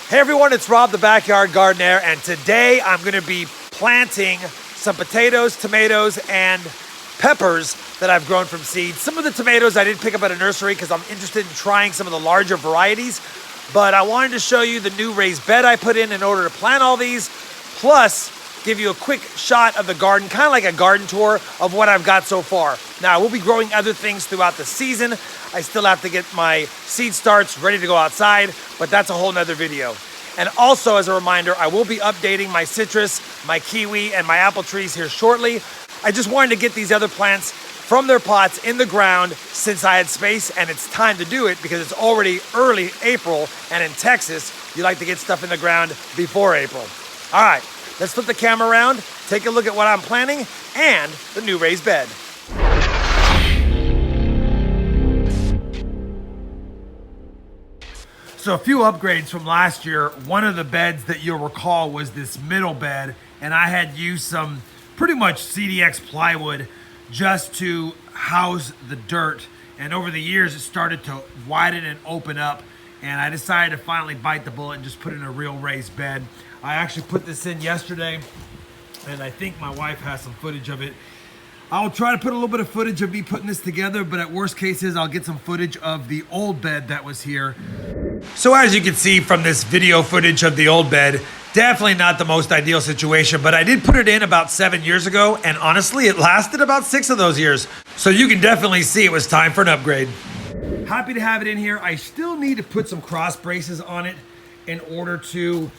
Hey everyone, it's Rob the Backyard Gardener, and today I'm going to be planting some potatoes, tomatoes, and peppers that I've grown from seeds. Some of the tomatoes I did pick up at a nursery because I'm interested in trying some of the larger varieties, but I wanted to show you the new raised bed I put in order to plant all these, plus give you a quick shot of the garden, kind of like a garden tour of what I've got so far. Now, I will be growing other things throughout the season. I still have to get my seed starts ready to go outside, but that's a whole nother video. And also, as a reminder, I will be updating my citrus, my kiwi, and my apple trees here shortly. I just wanted to get these other plants from their pots in the ground since I had space, and it's time to do it because it's already early April, and in Texas, you like to get stuff in the ground before April. All right. Let's flip the camera around, take a look at what I'm planting, and the new raised bed. So a few upgrades from last year. One of the beds that you'll recall was this middle bed, and I had used some pretty much CDX plywood just to house the dirt. And over the years, it started to widen and open up, and I decided to finally bite the bullet and just put in a real raised bed. I actually put this in yesterday, and I think my wife has some footage of it. I'll try to put a little bit of footage of me putting this together, but at worst cases, I'll get some footage of the old bed that was here. So as you can see from this video footage of the old bed, definitely not the most ideal situation, but I did put it in about 7 years ago, and honestly, it lasted about 6 of those years. So you can definitely see it was time for an upgrade. Happy to have it in here. I still need to put some cross braces on it in order to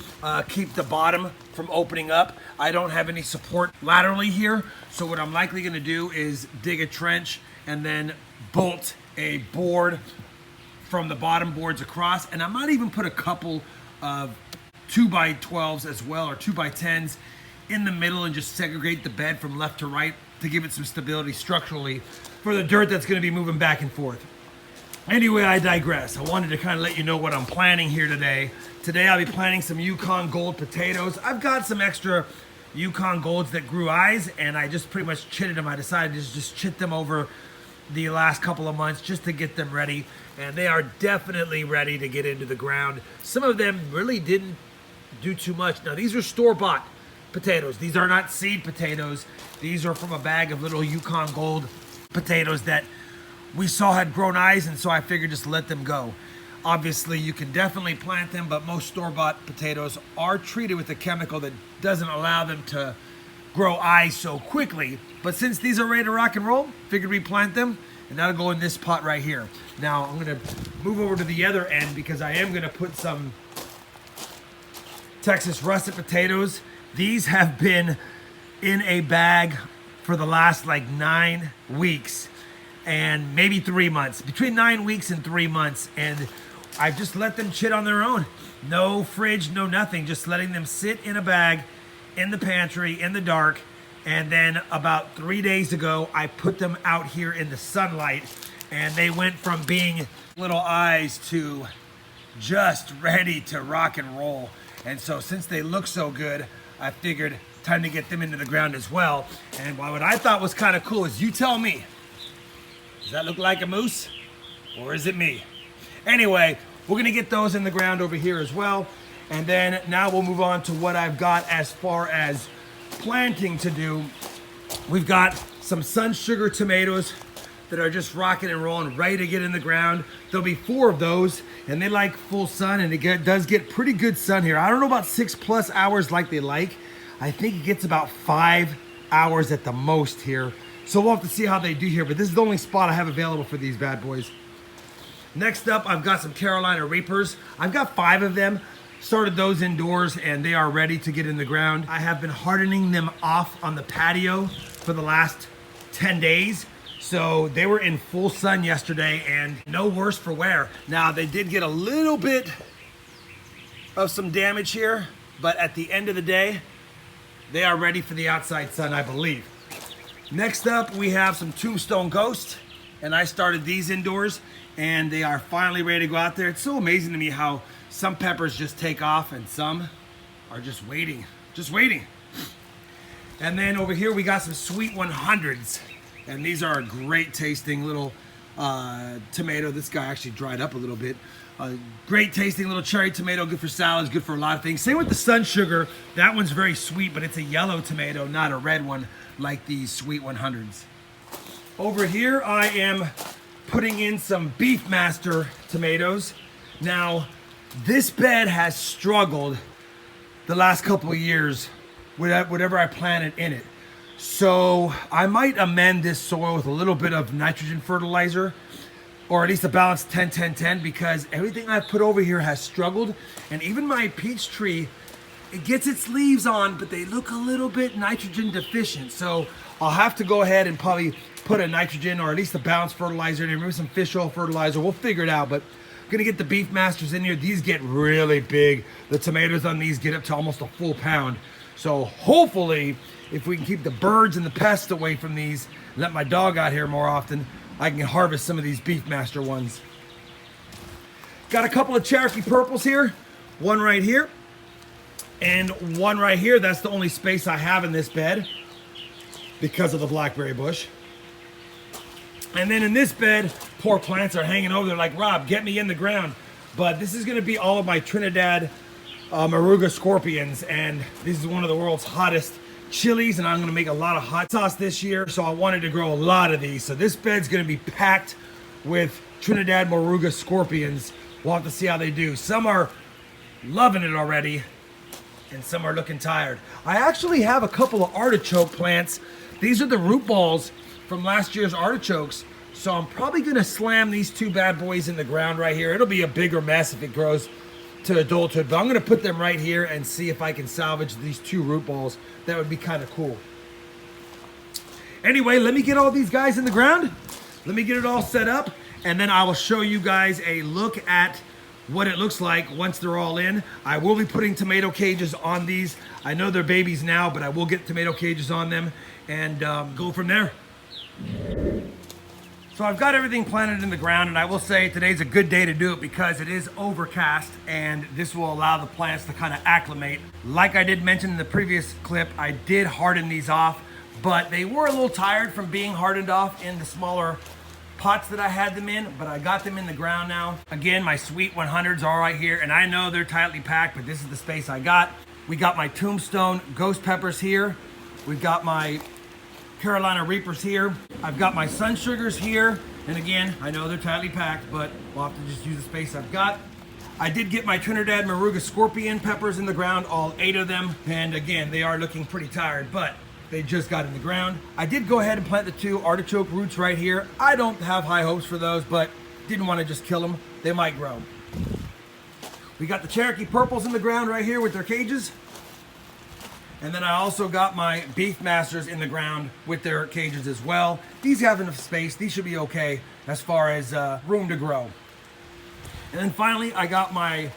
keep the bottom from opening up. I don't have any support laterally here, so what I'm likely gonna do is dig a trench and then bolt a board from the bottom boards across, and I might even put a couple of 2x12s as well, or 2x10s in the middle and just segregate the bed from left to right to give it some stability structurally for the dirt that's gonna be moving back and forth. Anyway, I digress. I wanted to kind of let you know what I'm planting here today. Today I'll be planting some Yukon Gold potatoes. I've got some extra Yukon Golds that grew eyes, and I just pretty much chitted them. I decided to just chit them over the last couple of months just to get them ready, and they are definitely ready to get into the ground. Some of them really didn't do too much. Now, these are store-bought potatoes. These are not seed potatoes. These are from a bag of little Yukon Gold potatoes that we saw had grown eyes, and so I figured just let them go. Obviously, you can definitely plant them, but most store-bought potatoes are treated with a chemical that doesn't allow them to grow eyes so quickly. But since these are ready to rock and roll, figured we'd plant them, and that'll go in this pot right here. Now, I'm gonna move over to the other end because I am gonna put some Texas russet potatoes. These have been in a bag for the last like 9 weeks. And maybe 3 months, between 9 weeks and 3 months. And I've just let them chit on their own. No fridge, no nothing, just letting them sit in a bag in the pantry, in the dark. And then about 3 days ago, I put them out here in the sunlight, and they went from being little eyes to just ready to rock and roll. And so since they look so good, I figured time to get them into the ground as well. And what I thought was kind of cool is, you tell me, does that look like a moose, or is it me? Anyway, we're gonna get those in the ground over here as well. And then now we'll move on to what I've got as far as planting to do. We've got some sun sugar tomatoes that are just rocking and rolling, ready to get in the ground. There'll be 4 of those, and they like full sun, and it does get pretty good sun here. I don't know about 6+ hours like they like. I think it gets about 5 hours at the most here. So we'll have to see how they do here, but this is the only spot I have available for these bad boys. Next up, I've got some Carolina Reapers. I've got 5 of them. Started those indoors, and they are ready to get in the ground. I have been hardening them off on the patio for the last 10 days. So they were in full sun yesterday, and no worse for wear. Now, they did get a little bit of some damage here, but at the end of the day, they are ready for the outside sun, I believe. Next up, we have some Tombstone Ghost, and I started these indoors, and they are finally ready to go out there. It's so amazing to me how some peppers just take off and some are just waiting. And then over here we got some Sweet 100s, and these are a great tasting little tomato. This guy actually dried up a little bit, Great tasting little cherry tomato, good for salads, good for a lot of things. Same with the sun sugar. That one's very sweet, but it's a yellow tomato, not a red one like these sweet 100s. Over here, I am putting in some Beefmaster tomatoes. Now, this bed has struggled the last couple of years with whatever I planted in it. So I might amend this soil with a little bit of nitrogen fertilizer, or at least a balanced 10-10-10, because everything I've put over here has struggled. And even my peach tree, it gets its leaves on, but they look a little bit nitrogen deficient. So I'll have to go ahead and probably put a nitrogen or at least a balanced fertilizer in here, maybe some fish oil fertilizer. We'll figure it out, but I'm gonna get the Beefmasters in here. These get really big. The tomatoes on these get up to almost a full pound. So hopefully, if we can keep the birds and the pests away from these, let my dog out here more often, I can harvest some of these Beefmaster ones. Got a couple of Cherokee purples here. One right here and one right here. That's the only space I have in this bed because of the blackberry bush. And then in this bed, poor plants are hanging over there like, Rob, get me in the ground. But this is gonna be all of my Trinidad Moruga scorpions, and this is one of the world's hottest chilies, and I'm gonna make a lot of hot sauce this year, so I wanted to grow a lot of these. So this bed's gonna be packed with Trinidad Moruga scorpions. We'll have to see how they do. Some are loving it already, and some are looking tired. I actually have a couple of artichoke plants. These are the root balls from last year's artichokes, so I'm probably gonna slam these two bad boys in the ground right here. It'll be a bigger mess if it grows to adulthood, but I'm gonna put them right here and see if I can salvage these two root balls. That would be kind of cool. Anyway, let me get all these guys in the ground. Let me get it all set up, and then I will show you guys a look at what it looks like once they're all in. I will be putting tomato cages on these. I know they're babies now, but I will get tomato cages on them and go from there. So I've got everything planted in the ground, and I will say today's a good day to do it because it is overcast, and this will allow the plants to kind of acclimate. Like I did mention in the previous clip, I did harden these off, but they were a little tired from being hardened off in the smaller pots that I had them in, but I got them in the ground now. Again, my sweet 100s are right here, and I know they're tightly packed, but this is the space I got. We got my Tombstone ghost peppers here. We've got my Carolina Reapers here. I've got my sun sugars here, and again, I know they're tightly packed, but we'll have to just use the space I've got. I did get my Trinidad Moruga scorpion peppers in the ground, all 8 of them, and again, they are looking pretty tired, but they just got in the ground. I did go ahead and plant the 2 artichoke roots right here. I don't have high hopes for those, but didn't want to just kill them. They might grow. We got the Cherokee purples in the ground right here with their cages. And then I also got my Beefmasters in the ground with their cages as well. These have enough space. These should be okay as far as room to grow. And then finally, I got my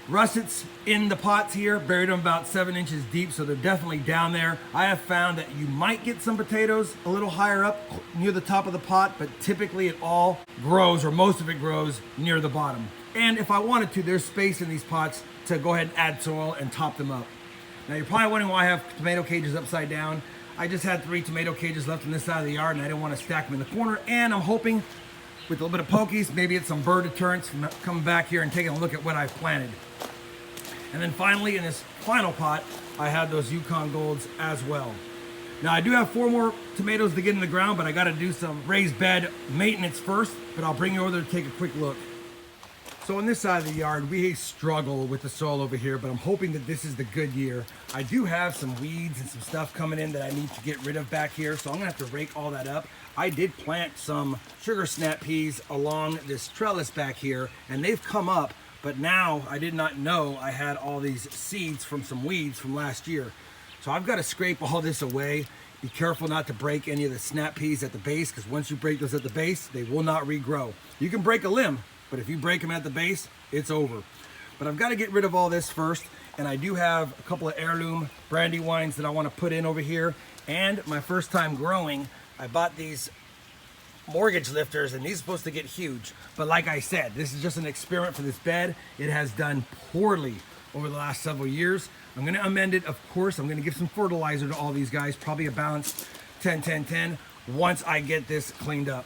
russets in the pots here, buried them about 7 inches deep, so they're definitely down there. I have found that you might get some potatoes a little higher up near the top of the pot, but typically it all grows, or most of it grows, near the bottom. And if I wanted to, there's space in these pots to go ahead and add soil and top them up. Now you're probably wondering why I have tomato cages upside down. I just had 3 tomato cages left on this side of the yard, and I didn't want to stack them in the corner. And I'm hoping with a little bit of pokies, maybe it's some bird deterrents from coming back here and taking a look at what I've planted. And then finally, in this final pot, I had those Yukon Golds as well. Now I do have 4 more tomatoes to get in the ground, but I got to do some raised bed maintenance first. But I'll bring you over there to take a quick look. So on this side of the yard, we struggle with the soil over here, but I'm hoping that this is the good year. I do have some weeds and some stuff coming in that I need to get rid of back here, so I'm gonna have to rake all that up. I did plant some sugar snap peas along this trellis back here, and they've come up, but now I did not know I had all these seeds from some weeds from last year. So I've got to scrape all this away. Be careful not to break any of the snap peas at the base, because once you break those at the base, they will not regrow. You can break a limb, but if you break them at the base, it's over. But I've got to get rid of all this first, and I do have a couple of heirloom brandywines that I want to put in over here. And my first time growing, I bought these mortgage lifters, and these are supposed to get huge. But like I said, this is just an experiment for this bed. It has done poorly over the last several years. I'm going to amend it, of course. I'm going to give some fertilizer to all these guys, probably a balanced 10-10-10 once I get this cleaned up.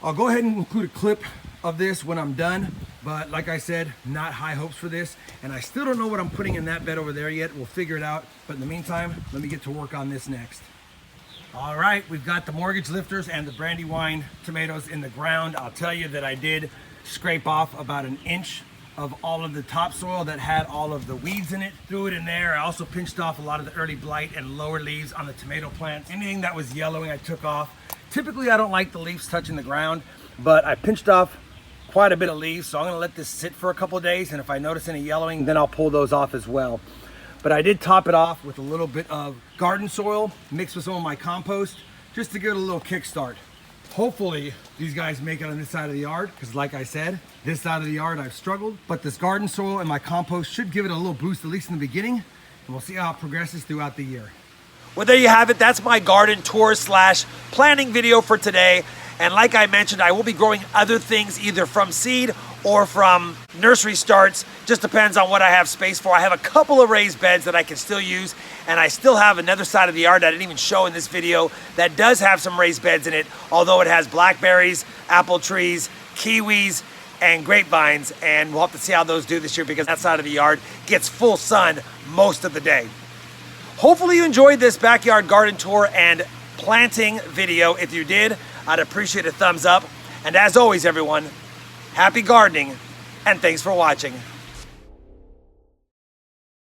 I'll go ahead and include a clip of this when I'm done. But like I said, not high hopes for this. And I still don't know what I'm putting in that bed over there yet. We'll figure it out. But in the meantime, let me get to work on this next. All right, we've got the mortgage lifters and the Brandywine tomatoes in the ground. I'll tell you that I did scrape off about an inch of all of the topsoil that had all of the weeds in it. Threw it in there. I also pinched off a lot of the early blight and lower leaves on the tomato plants. Anything that was yellowing, I took off. Typically, I don't like the leaves touching the ground, but I pinched off quite a bit of leaves, so I'm gonna let this sit for a couple of days, and if I notice any yellowing, then I'll pull those off as well. But I did top it off with a little bit of garden soil mixed with some of my compost, just to give it a little kickstart. Hopefully, these guys make it on this side of the yard, because like I said, this side of the yard I've struggled, but this garden soil and my compost should give it a little boost, at least in the beginning, and we'll see how it progresses throughout the year. Well, there you have it. That's my garden tour / planning video for today. And like I mentioned, I will be growing other things either from seed or from nursery starts. Just depends on what I have space for. I have a couple of raised beds that I can still use, and I still have another side of the yard that I didn't even show in this video that does have some raised beds in it, although it has blackberries, apple trees, kiwis, and grapevines, and we'll have to see how those do this year because that side of the yard gets full sun most of the day. Hopefully you enjoyed this backyard garden tour and planting video. If you did, I'd appreciate a thumbs up. And as always, everyone, happy gardening, and thanks for watching.